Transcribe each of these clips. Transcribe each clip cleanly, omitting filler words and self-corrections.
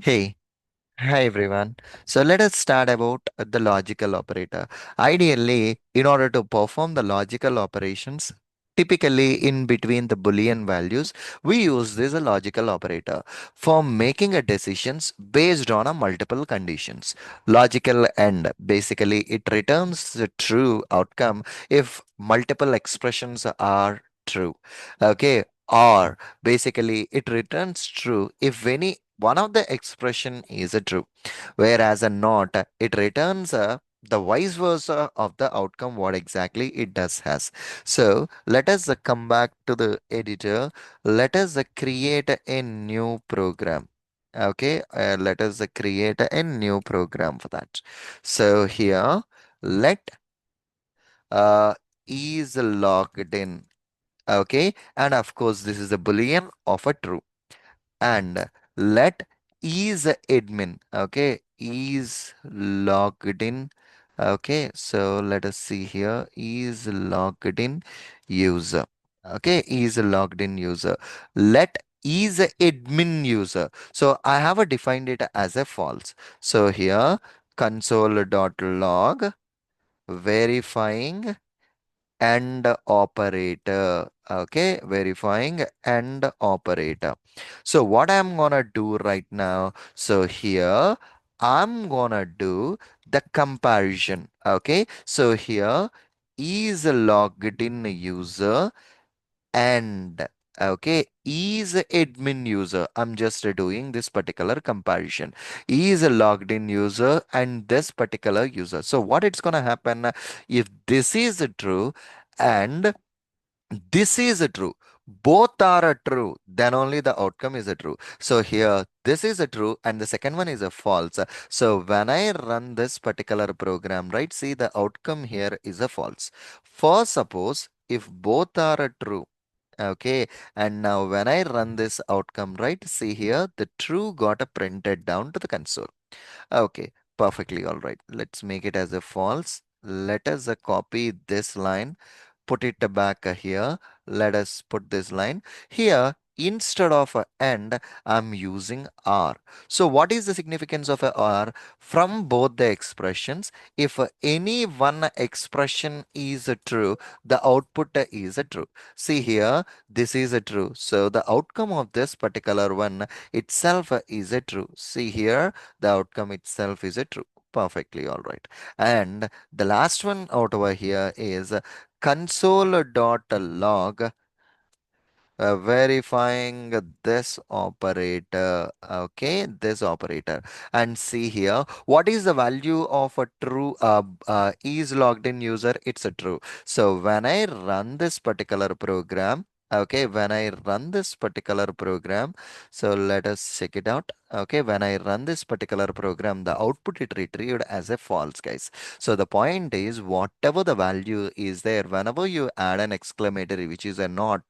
Hey, hi everyone. So let us start about the logical operator. Ideally, in order to perform the logical operations, typically in between the Boolean values, we use this logical operator for making a decisions based on a multiple conditions. Logical end, basically it returns the true outcome if multiple expressions are true. Okay. Or basically it returns true if any one of the expression is a true, whereas a not, it returns the vice versa of the outcome what exactly it does has. So let us come back to the editor. Let us create a new program. Okay, let us create a new program for that. So here, let uh, is logged in. Okay, and of course this is a boolean of a true, and let is admin. Okay, is logged in. Okay, so let us see here, is logged in user. Okay, is logged in user. Let is admin user. So I have defined it as a false. So here console.log verifying and operator. Okay, verifying and operator. So what I'm gonna do right now, so here I'm gonna do the comparison. Okay, so here is logged in user and okay is admin user. I'm just doing this particular comparison. Is a logged in user and this particular user. So what it's gonna happen, if this is true and this is a true, both are a true, then only the outcome is a true. So here this is a true and the second one is a false. So when I run this particular program, right, see the outcome here is a false. For suppose if both are a true. Okay, and now when I run this outcome, right, see here the true got a printed down to the console. Okay, perfectly all right. Let's make it as a false. Let us copy this line, put it back here. Let us put this line here. Instead of a and, I'm using R. So what is the significance of a R? From both the expressions, if any one expression is true, the output is true. See here, this is a true. So the outcome of this particular one itself is a true. See here, the outcome itself is a true. Perfectly all right. And the last one out over here is console.log verifying this operator. Okay, this operator, and see here what is the value of a true is logged in user. It's a true. So when I run this particular program, okay, when I run this particular program, so let us check it out. Okay, when I run this particular program, the output it retrieved as a false, guys. So the point is, whatever the value is there, whenever you add an exclamatory which is a not,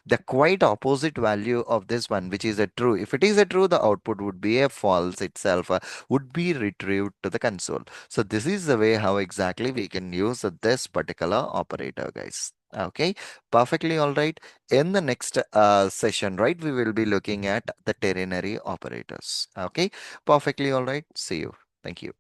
the quite opposite value of this one, which is a true. If it is a true, the output would be a false itself, would be retrieved to the console. So this is the way how exactly we can use this particular operator, guys. Okay, perfectly all right. In the next session, right, we will be looking at the ternary operators. Okay, perfectly all right. See you. Thank you.